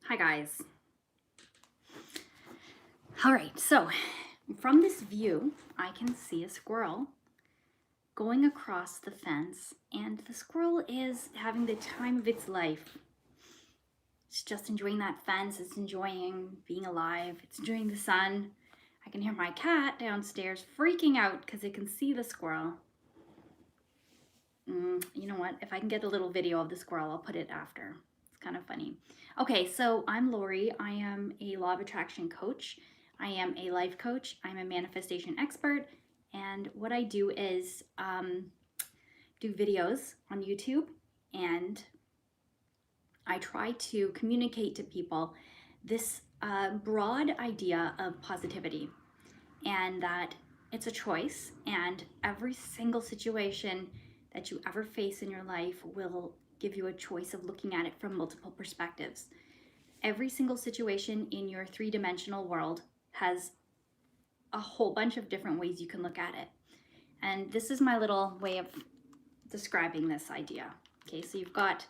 Hi guys. All right, so from this view, I can see a squirrel going across the fence, and the squirrel is having the time of its life. It's just enjoying that fence, it's enjoying being alive, it's enjoying the sun. I can hear my cat downstairs freaking out because it can see the squirrel. You know what? If I can get a little video of the squirrel, I'll put it after. It's kind of funny. Okay, so I'm Lori. I am a law of attraction coach. I am a life coach. I'm a manifestation expert. And what I do is do videos on YouTube, and I try to communicate to people this broad idea of positivity, and that it's a choice, and every single situation that you ever face in your life will give you a choice of looking at it from multiple perspectives. Every single situation in your three-dimensional world has a whole bunch of different ways you can look at it. And this is my little way of describing this idea. Okay, so you've got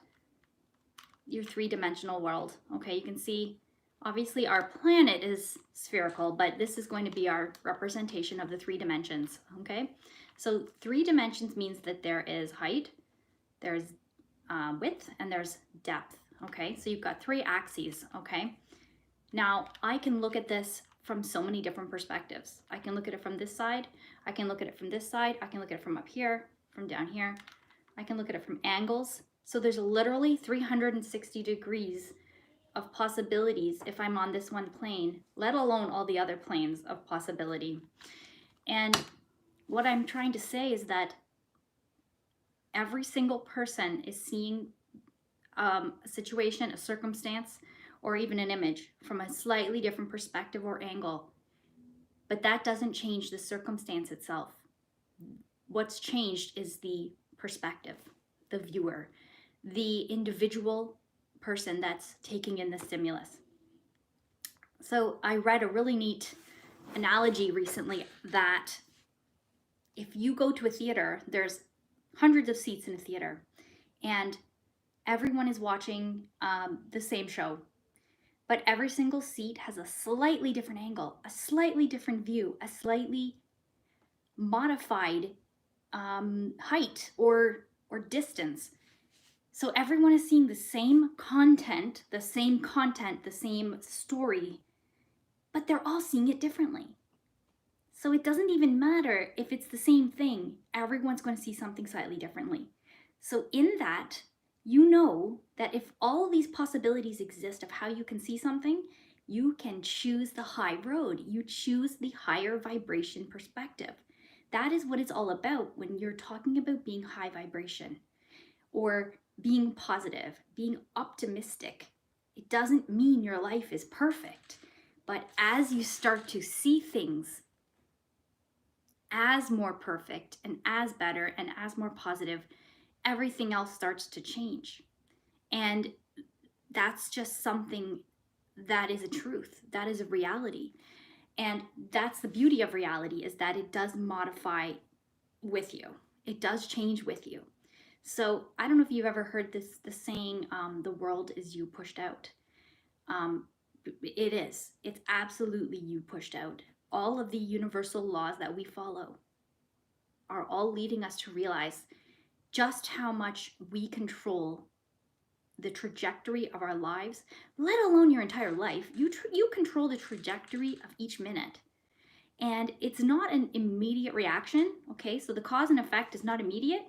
your three-dimensional world. Okay, you can see obviously our planet is spherical, but this is going to be our representation of the three dimensions. Okay, so three dimensions means that there is height, there's width, and there's depth. Okay, so you've got three axes. Okay, now I can look at this from so many different perspectives. I can look at it from this side, I can look at it from this side, I can look at it from up here, from down here, I can look at it from angles. So there's literally 360 degrees of possibilities if I'm on this one plane, let alone all the other planes of possibility. And what I'm trying to say is that every single person is seeing a situation, a circumstance, or even an image from a slightly different perspective or angle. But that doesn't change the circumstance itself. What's changed is the perspective, the viewer, the individual person that's taking in the stimulus. So I read a really neat analogy recently that if you go to a theater, there's hundreds of seats in a theater, and everyone is watching the same show, but every single seat has a slightly different angle, a slightly different view, a slightly modified height or distance. So everyone is seeing the same content, the same story, but they're all seeing it differently. So it doesn't even matter if it's the same thing, everyone's going to see something slightly differently. So in that, you know that if all of these possibilities exist of how you can see something, you can choose the high road. You choose the higher vibration perspective. That is what it's all about when you're talking about being high vibration or being positive, being optimistic. It doesn't mean your life is perfect, but as you start to see things as more perfect and as better and as more positive, everything else starts to change. And that's just something that is a truth, that is a reality. And that's the beauty of reality, is that it does modify with you. It does change with you. So I don't know if you've ever heard the saying, the world is you pushed out. It is. It's absolutely you pushed out. All of the universal laws that we follow are all leading us to realize just how much we control the trajectory of our lives, let alone your entire life. You control the trajectory of each minute. And it's not an immediate reaction, okay? So the cause and effect is not immediate.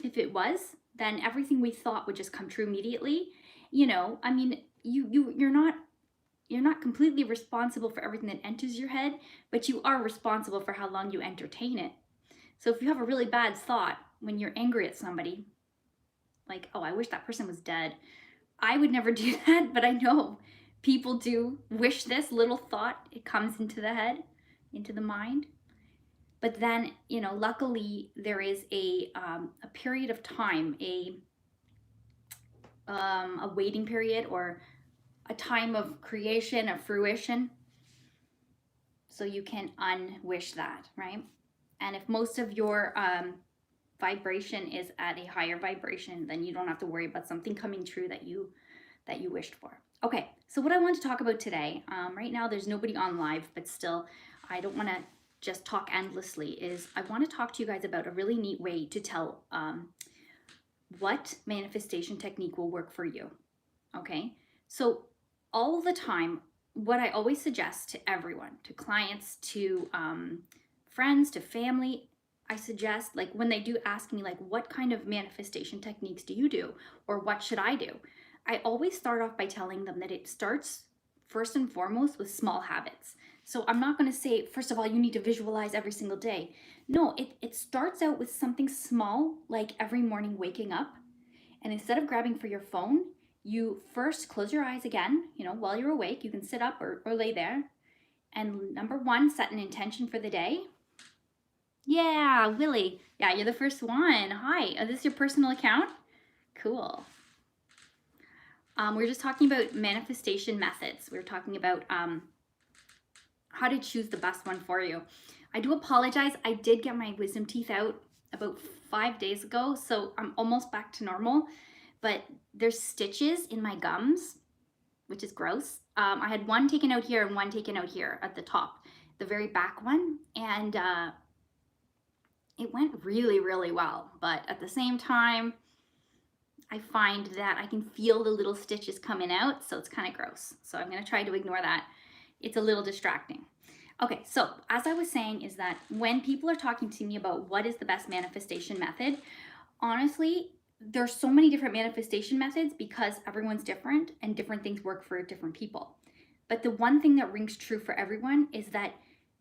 If it was, then everything we thought would just come true immediately. You know, I mean, you're not completely responsible for everything that enters your head, but you are responsible for how long you entertain it. So if you have a really bad thought when you're angry at somebody, like, oh, I wish that person was dead, I would never do that, but I know people do wish this little thought. It comes into the head, into the mind. But then, you know, luckily there is a period of time, a waiting period, or a time of creation, of fruition, so you can unwish that, right? And if most of your vibration is at a higher vibration, then you don't have to worry about something coming true that you that you wished for. Okay, so what I want to talk about today, right now there's nobody on live, but still, I don't want to just talk endlessly, is I want to talk to you guys about a really neat way to tell what manifestation technique will work for you. Okay, so all the time, what I always suggest to everyone, to clients, to friends, to family, I suggest, like, when they do ask me, like, what kind of manifestation techniques do you do, or what should I do, I always start off by telling them that it starts first and foremost with small habits. So I'm not going to say, first of all, you need to visualize every single day. No, it starts out with something small, like every morning waking up, and instead of grabbing for your phone, you first close your eyes again, while you're awake. You can sit up or lay there. And number one, set an intention for the day. Yeah, Willie. Yeah, you're the first one. Hi, is this your personal account? Cool. We're just talking about manifestation methods. We're talking about how to choose the best one for you. I do apologize. I did get my wisdom teeth out about 5 days ago, so I'm almost back to normal. But there's stitches in my gums, which is gross. I had one taken out here and one taken out here at the top, the very back one, and it went really, really well. But at the same time, I find that I can feel the little stitches coming out, so it's kind of gross. So I'm going to try to ignore that. It's a little distracting. Okay, so as I was saying, is that when people are talking to me about what is the best manifestation method, honestly, there's so many different manifestation methods because everyone's different and different things work for different people. But the one thing that rings true for everyone is that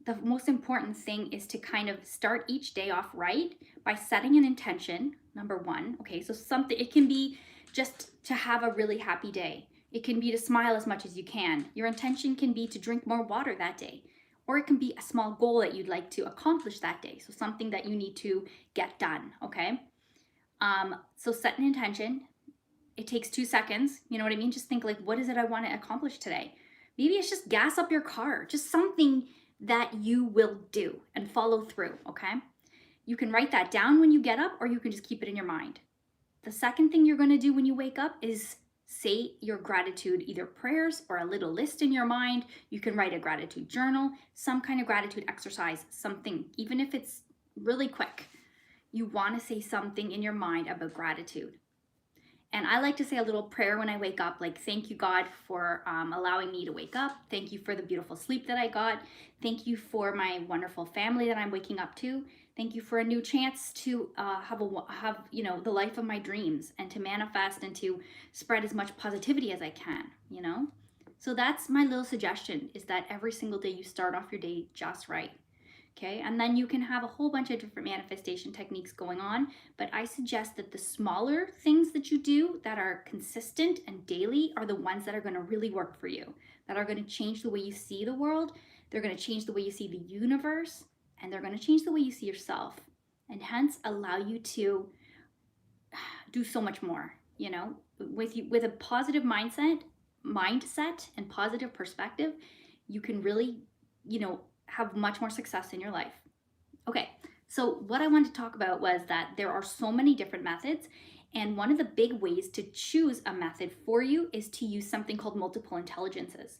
the most important thing is to kind of start each day off right by setting an intention, number one. Okay, so it can be just to have a really happy day. It can be to smile as much as you can. Your intention can be to drink more water that day. Or it can be a small goal that you'd like to accomplish that day. So something that you need to get done, okay? So set an intention. It takes 2 seconds. You know what I mean? Just think, like, what is it I want to accomplish today? Maybe it's just gas up your car. Just something that you will do and follow through, okay? You can write that down when you get up, or you can just keep it in your mind. The second thing you're going to do when you wake up is say your gratitude, either prayers or a little list in your mind. You can write a gratitude journal, some kind of gratitude exercise, something, even if it's really quick. You want to say something in your mind about gratitude. And I like to say a little prayer when I wake up, like, thank you, God, for allowing me to wake up. Thank you for the beautiful sleep that I got. Thank you for my wonderful family that I'm waking up to. Thank you for a new chance to have the life of my dreams and to manifest and to spread as much positivity as I can, So that's my little suggestion, is that every single day you start off your day just right. Okay, and then you can have a whole bunch of different manifestation techniques going on, but I suggest that the smaller things that you do that are consistent and daily are the ones that are going to really work for you, that are going to change the way you see the world, they're going to change the way you see the universe, and they're going to change the way you see yourself, and hence allow you to do so much more, with a positive mindset and positive perspective. You can really, have much more success in your life. Okay, so what I wanted to talk about was that there are so many different methods, and one of the big ways to choose a method for you is to use something called multiple intelligences.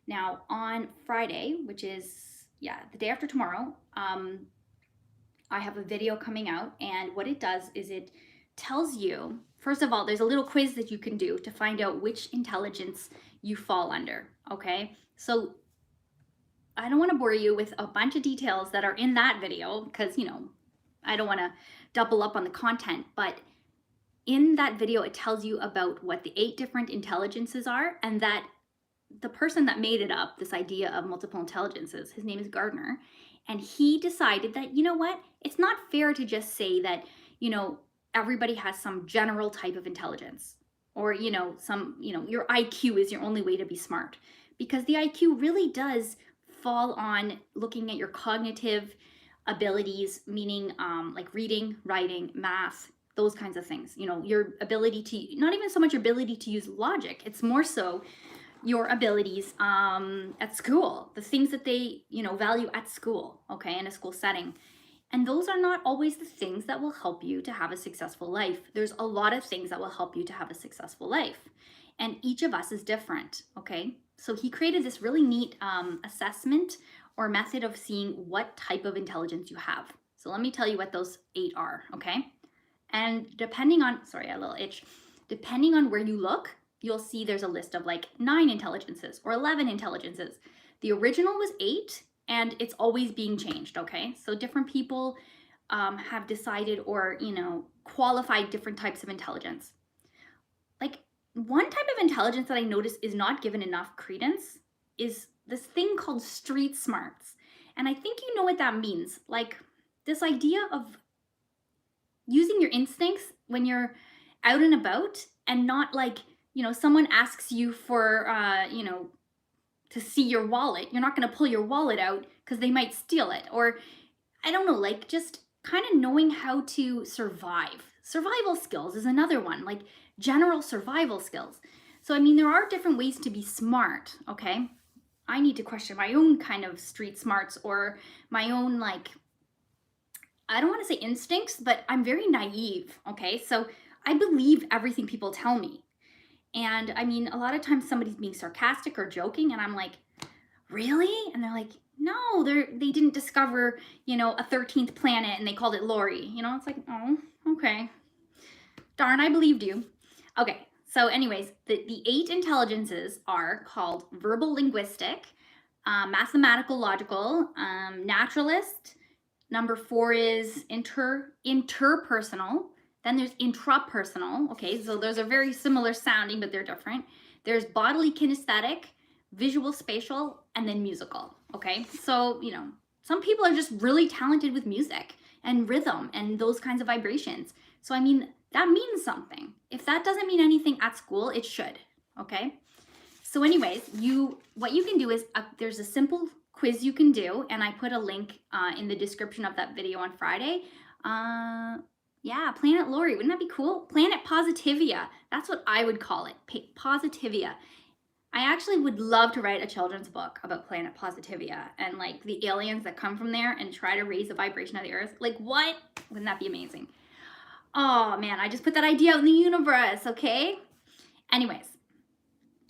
Now, on Friday, which is, the day after tomorrow, I have a video coming out, and what it does is it tells you, first of all, there's a little quiz that you can do to find out which intelligence you fall under, okay? So I don't want to bore you with a bunch of details that are in that video because, I don't want to double up on the content, but in that video, it tells you about what the 8 different intelligences are, and that the person that made it up, this idea of multiple intelligences, his name is Gardner, and he decided that, it's not fair to just say that, everybody has some general type of intelligence, or, your IQ is your only way to be smart, because the IQ really does fall on looking at your cognitive abilities, meaning like reading, writing, math, those kinds of things. Your ability to, not even so much your ability to use logic, it's more so your abilities at school, the things that they, value at school, okay, in a school setting. And those are not always the things that will help you to have a successful life. There's a lot of things that will help you to have a successful life. and each of us is different, okay? So he created this really neat assessment or method of seeing what type of intelligence you have. So let me tell you what those 8 are, okay? And depending on, sorry, a little itch, depending on where you look, you'll see there's a list of like 9 intelligences or 11 intelligences. The original was 8, and it's always being changed, okay? So different people have decided or, qualified different types of intelligence. Like, one type of intelligence that I notice is not given enough credence is this thing called street smarts. And I think you know what that means. Like, this idea of using your instincts when you're out and about, and not like, someone asks you for, to see your wallet. You're not going to pull your wallet out because they might steal it. Or, I don't know, like just kind of knowing how to survive. Survival skills is another one, like general survival skills. So, I mean, there are different ways to be smart, okay? I need to question my own kind of street smarts or my own, like, I don't want to say instincts, but I'm very naive, okay? So I believe everything people tell me. And I mean, a lot of times somebody's being sarcastic or joking, and I'm like, really? And they're like, no, they didn't discover, a 13th planet and they called it Lori. It's like, oh, okay. Darn, I believed you. Okay, so anyways, the 8 intelligences are called verbal linguistic, mathematical logical, naturalist. Number 4 is interpersonal. Then there's intrapersonal. Okay, so those are very similar sounding, but they're different. There's bodily kinesthetic, visual spatial, and then musical. Okay, so, some people are just really talented with music and rhythm and those kinds of vibrations. So, I mean, that means something. If that doesn't mean anything at school, it should. Okay, so anyways, what you can do is there's a simple quiz you can do, and I put a link in the description of that video on Friday. Yeah, Planet Lori, wouldn't that be cool? Planet Positivia, that's what I would call it, Positivia. I actually would love to write a children's book about Planet Positivia and like the aliens that come from there and try to raise the vibration of the earth. Like, what? Wouldn't that be amazing? Oh man, I just put that idea out in the universe, okay? Anyways,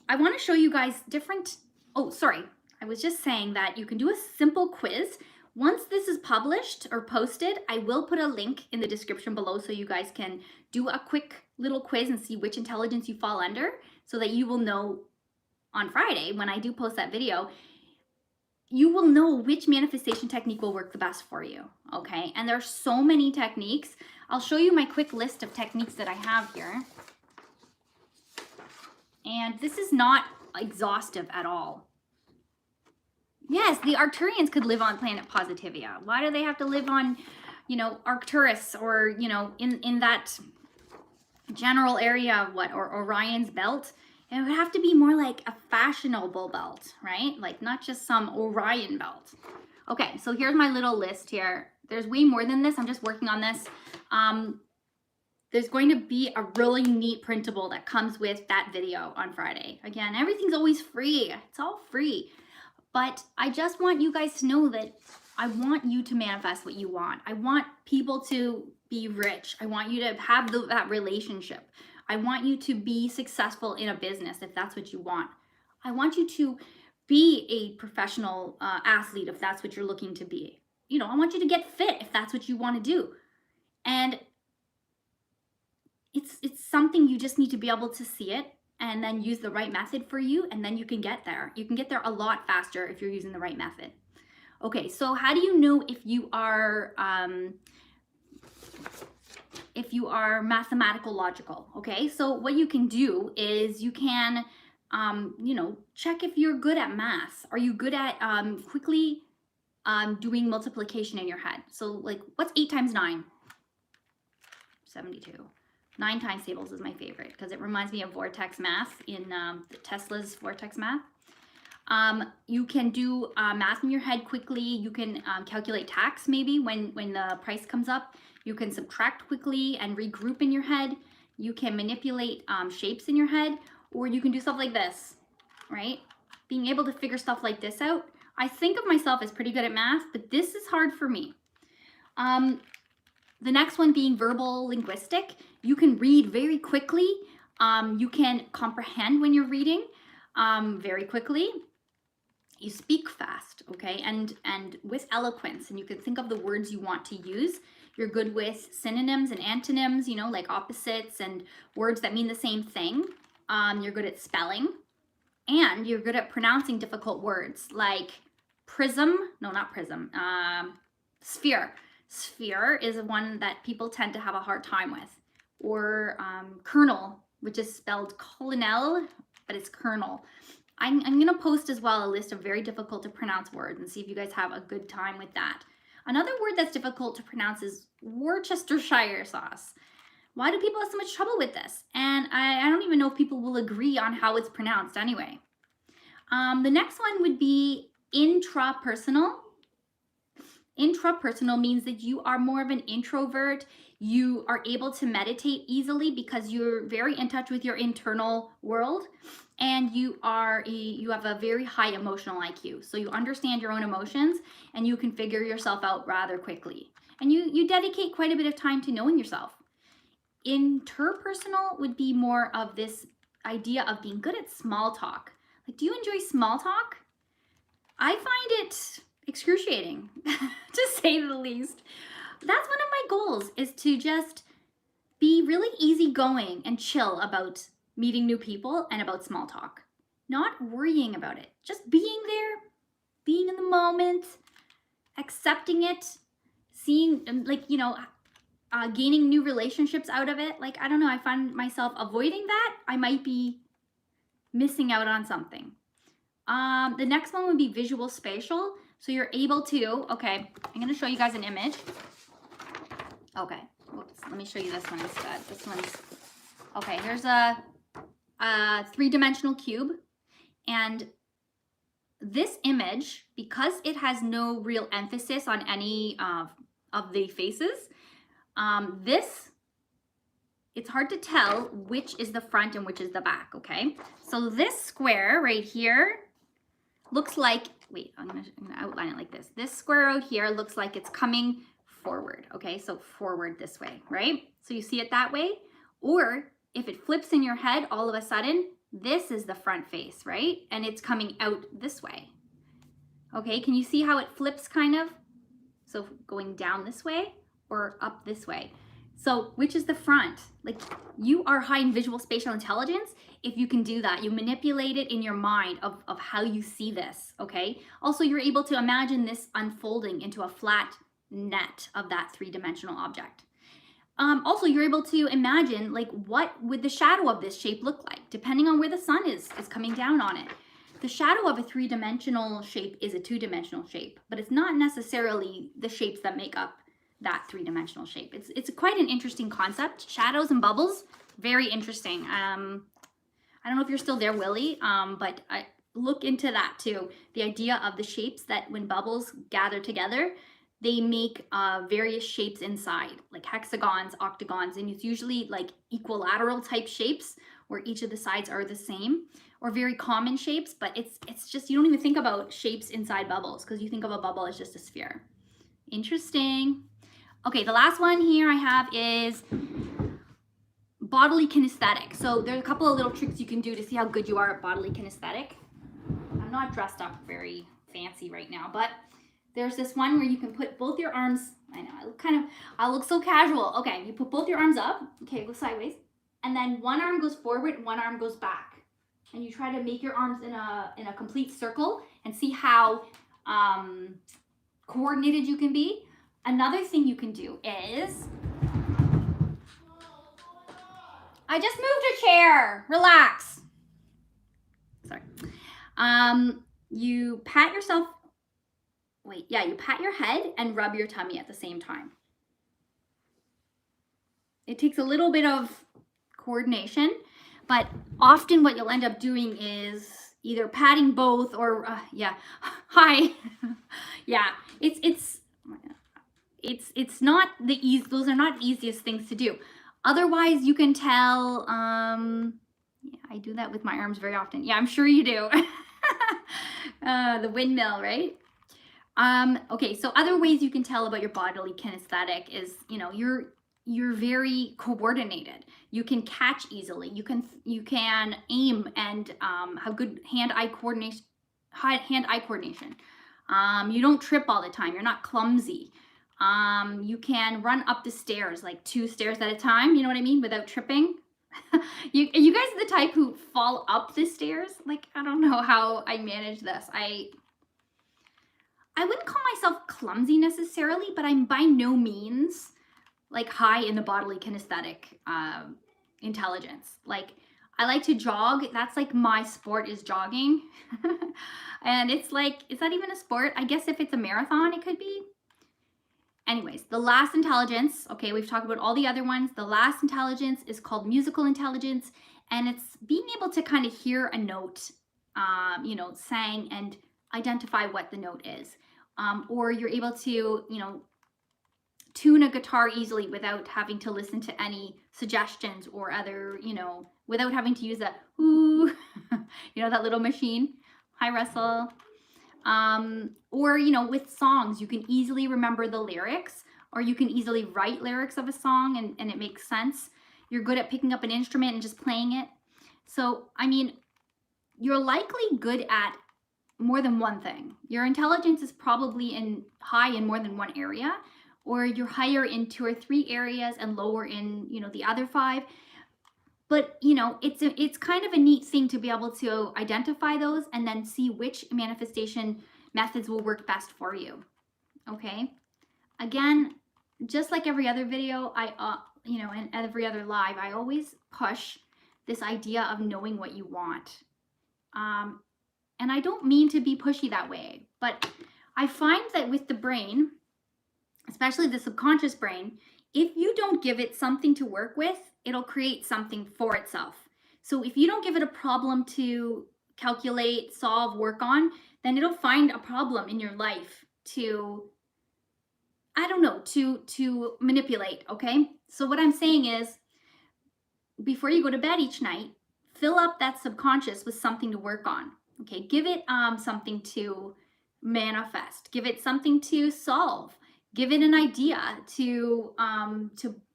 I want to show you guys different, oh, sorry. I was just saying that you can do a simple quiz. Once this is published or posted, I will put a link in the description below so you guys can do a quick little quiz and see which intelligence you fall under, so that you will know on Friday when I do post that video, you will know which manifestation technique will work the best for you, okay? And there's so many techniques. I'll show you my quick list of techniques that I have here. And this is not exhaustive at all. Yes, the Arcturians could live on planet Positivia. Why do they have to live on, Arcturus or, in that general area of or Orion's belt? It would have to be more like a fashionable belt, right? Like not just some Orion belt. Okay, so here's my little list here. There's way more than this. I'm just working on this. There's going to be a really neat printable that comes with that video on Friday. Again, everything's always free. It's all free. But I just want you guys to know that I want you to manifest what you want. I want people to be rich. I want you to have that relationship. I want you to be successful in a business if that's what you want. I want you to be a professional athlete if that's what you're looking to be. I want you to get fit if that's what you want to do. And it's something you just need to be able to see it and then use the right method for you, and then you can get there. You can get there a lot faster if you're using the right method. Okay, so how do you know if you are mathematical logical? Okay, so what you can do is you can check if you're good at math. Are you good at quickly doing multiplication in your head? So like, what's 8 times 9? 72. 9 times tables is my favorite because it reminds me of vortex math in Tesla's vortex math. You can do math in your head quickly. You can calculate tax maybe when the price comes up. You can subtract quickly and regroup in your head. You can manipulate shapes in your head, or you can do stuff like this, right? Being able to figure stuff like this out. I think of myself as pretty good at math, but this is hard for me. The next one being verbal linguistic. You can read very quickly. You can comprehend when you're reading very quickly. You speak fast, okay, and with eloquence, and you can think of the words you want to use. You're good with synonyms and antonyms, you know, like opposites and words that mean the same thing. You're good at spelling, and you're good at pronouncing difficult words like prism. No, not prism. Sphere. Sphere is one that people tend to have a hard time with. Or kernel, which is spelled colonel, but it's kernel. I'm going to post as well a list of very difficult to pronounce words and see if you guys have a good time with that. Another word that's difficult to pronounce is Worcestershire sauce. Why do people have so much trouble with this? And I don't even know if people will agree on how it's pronounced anyway. The next one would be intrapersonal. Intrapersonal means that you are more of an introvert. You are able to meditate easily because you're very in touch with your internal world, and you have a very high emotional IQ. So you understand your own emotions and you can figure yourself out rather quickly. And you dedicate quite a bit of time to knowing yourself. Interpersonal would be more of this idea of being good at small talk. Like, do you enjoy small talk? I find it excruciating, to say the least. That's one of my goals, is to just be really easygoing and chill about meeting new people and about small talk. Not worrying about it, just being there, being in the moment, accepting it, seeing, like, you know, gaining new relationships out of it. Like, I don't know, I find myself avoiding that. I might be missing out on something. The next one would be visual spatial. So you're able to, okay, I'm going to show you guys an image. Okay, whoops, let me show you this one instead. This one's, okay, here's a three-dimensional cube. And this image, because it has no real emphasis on any of the faces, it's hard to tell which is the front and which is the back, okay? So this square right here looks like, wait, I'm gonna outline it like this. This square out here looks like it's coming forward, okay? So forward this way, right? So you see it that way? Or if it flips in your head, all of a sudden, this is the front face, right? And it's coming out this way. Okay, can you see how it flips kind of? So going down this way or up this way. So which is the front? Like, you are high in visual spatial intelligence if you can do that. You manipulate it in your mind of how you see this, okay? Also, you're able to imagine this unfolding into a flat net of that three-dimensional object. Also, you're able to imagine, like, what would the shadow of this shape look like, depending on where the sun is coming down on it. The shadow of a three-dimensional shape is a two-dimensional shape, but it's not necessarily the shapes that make up that three-dimensional shape. It's quite an interesting concept. Shadows and bubbles, very interesting. I don't know if you're still there, Willie, but look into that too. The idea of the shapes that when bubbles gather together, they make various shapes inside, like hexagons, octagons, and it's usually like equilateral type shapes where each of the sides are the same, or very common shapes, but it's just, you don't even think about shapes inside bubbles because you think of a bubble as just a sphere. Interesting. Okay, the last one here I have is bodily kinesthetic. So there's a couple of little tricks you can do to see how good you are at bodily kinesthetic. I'm not dressed up very fancy right now, but there's this one where you can put both your arms, I know, I look so casual. Okay, you put both your arms up, okay, go sideways, and then one arm goes forward and one arm goes back. And you try to make your arms in a complete circle and see how coordinated you can be. Another thing you can do is, I just moved a chair, relax. Sorry. You pat yourself, you pat your head and rub your tummy at the same time. It takes a little bit of coordination, but often what you'll end up doing is either patting both or, hi. Yeah, it's not the easy, those are not the easiest things to do. Otherwise, you can tell, I do that with my arms very often. Yeah, I'm sure you do. The windmill, right? Okay, so other ways you can tell about your bodily kinesthetic is, you know, you're very coordinated. You can catch easily. You can aim and have good hand-eye coordination. Hand-eye coordination. You don't trip all the time. You're not clumsy. You can run up the stairs like 2 stairs at a time. You know what I mean? Without tripping. You guys are the type who fall up the stairs. Like, I don't know how I manage this. I wouldn't call myself clumsy necessarily, but I'm by no means like high in the bodily kinesthetic intelligence. Like, I like to jog. That's like my sport is jogging. And it's like, is that even a sport? I guess if it's a marathon, it could be. Anyways, the last intelligence, okay, we've talked about all the other ones. The last intelligence is called musical intelligence, and it's being able to kind of hear a note, sang and identify what the note is. Or you're able to, tune a guitar easily without having to listen to any suggestions or other, without having to use that, ooh, that little machine. Hi, Russell. Or, with songs, you can easily remember the lyrics, or you can easily write lyrics of a song and it makes sense. You're good at picking up an instrument and just playing it. So, I mean, you're likely good at more than one thing. Your intelligence is probably high in more than one area, or you're higher in 2 or 3 areas and lower in, the other 5. But, it's kind of a neat thing to be able to identify those and then see which manifestation methods will work best for you. Okay? Again, just like every other video, and every other live, I always push this idea of knowing what you want. And I don't mean to be pushy that way, but I find that with the brain, especially the subconscious brain, if you don't give it something to work with, it'll create something for itself. So if you don't give it a problem to calculate, solve, work on, then it'll find a problem in your life to manipulate, okay? So what I'm saying is, before you go to bed each night, fill up that subconscious with something to work on, okay? Give it something to manifest. Give it something to solve. Give it an idea to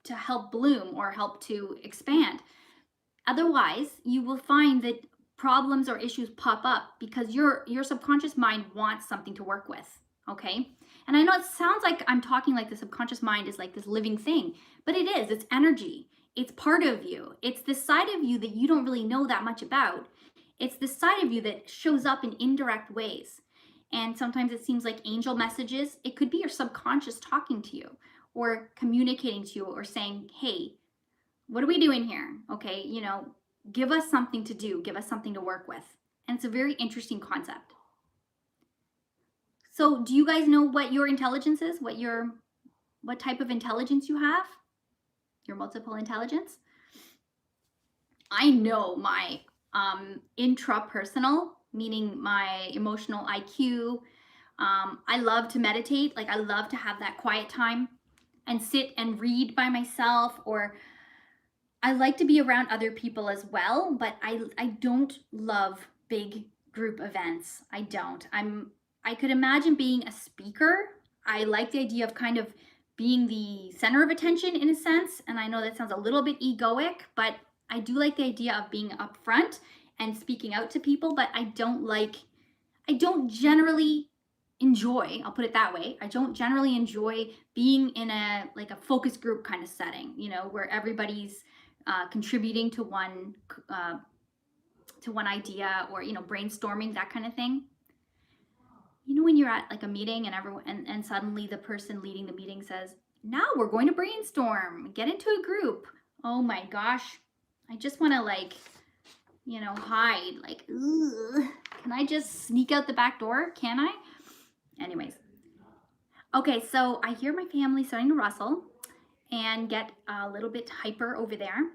help bloom or help to expand. Otherwise, you will find that problems or issues pop up because your subconscious mind wants something to work with, okay? And I know it sounds like I'm talking like the subconscious mind is like this living thing, but it is. It's energy. It's part of you. It's the side of you that you don't really know that much about. It's the side of you that shows up in indirect ways. And sometimes it seems like angel messages. It could be your subconscious talking to you or communicating to you or saying, hey, what are we doing here? Okay, give us something to do. Give us something to work with. And it's a very interesting concept. So do you guys know what your intelligence is? What type of intelligence you have? Your multiple intelligence? I know my intrapersonal, meaning my emotional IQ. I love to meditate. Like, I love to have that quiet time and sit and read by myself, or I like to be around other people as well, but I don't love big group events. I don't. I could imagine being a speaker. I like the idea of kind of being the center of attention in a sense, and I know that sounds a little bit egoic, but I do like the idea of being up front and speaking out to people, but I don't generally enjoy, I'll put it that way, I don't generally enjoy being in a focus group kind of setting, where everybody's contributing to one idea, or brainstorming, that kind of thing. When you're at like a meeting and everyone and suddenly the person leading the meeting says, now we're going to brainstorm, get into a group. Oh my gosh, I just want to hide, ugh. Can I just sneak out the back door? Can I? Anyways. Okay, so I hear my family starting to rustle and get a little bit hyper over there.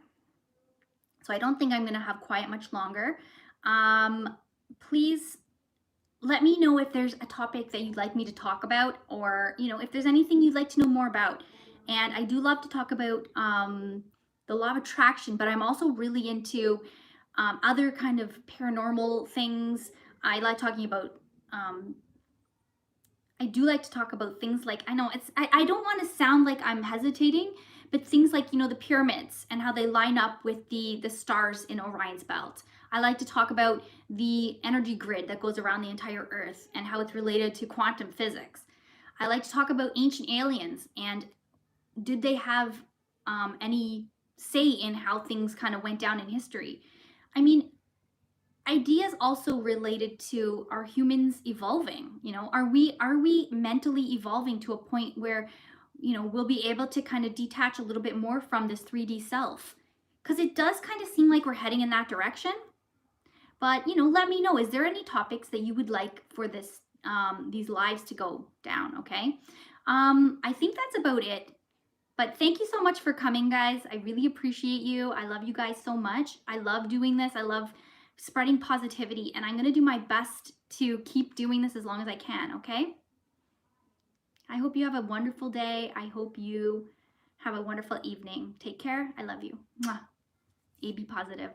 So I don't think I'm going to have quiet much longer. Please let me know if there's a topic that you'd like me to talk about, or, if there's anything you'd like to know more about. And I do love to talk about the law of attraction, but I'm also really into other kind of paranormal things. I like talking about, I do like to talk about things like, I know I don't want to sound like I'm hesitating, but things like, you know, the pyramids and how they line up with the stars in Orion's belt. I like to talk about the energy grid that goes around the entire Earth and how it's related to quantum physics. I like to talk about ancient aliens and did they have any say in how things kind of went down in history. I mean, ideas also related to, are humans evolving? You know, are we mentally evolving to a point where, you know, we'll be able to kind of detach a little bit more from this 3D self? Because it does kind of seem like we're heading in that direction. But, you know, let me know, is there any topics that you would like for this these lives to go down? Okay. I think that's about it. But thank you so much for coming, guys. I really appreciate you. I love you guys so much. I love doing this. I love spreading positivity, and I'm going to do my best to keep doing this as long as I can, okay? I hope you have a wonderful day. I hope you have a wonderful evening. Take care. I love you. Mwah. Be positive.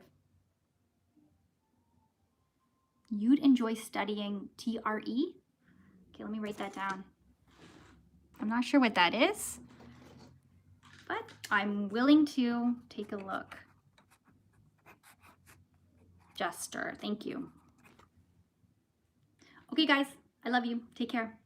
You'd enjoy studying TRE? Okay, let me write that down. I'm not sure what that is, but I'm willing to take a look. Jester, thank you. Okay, guys, I love you. Take care.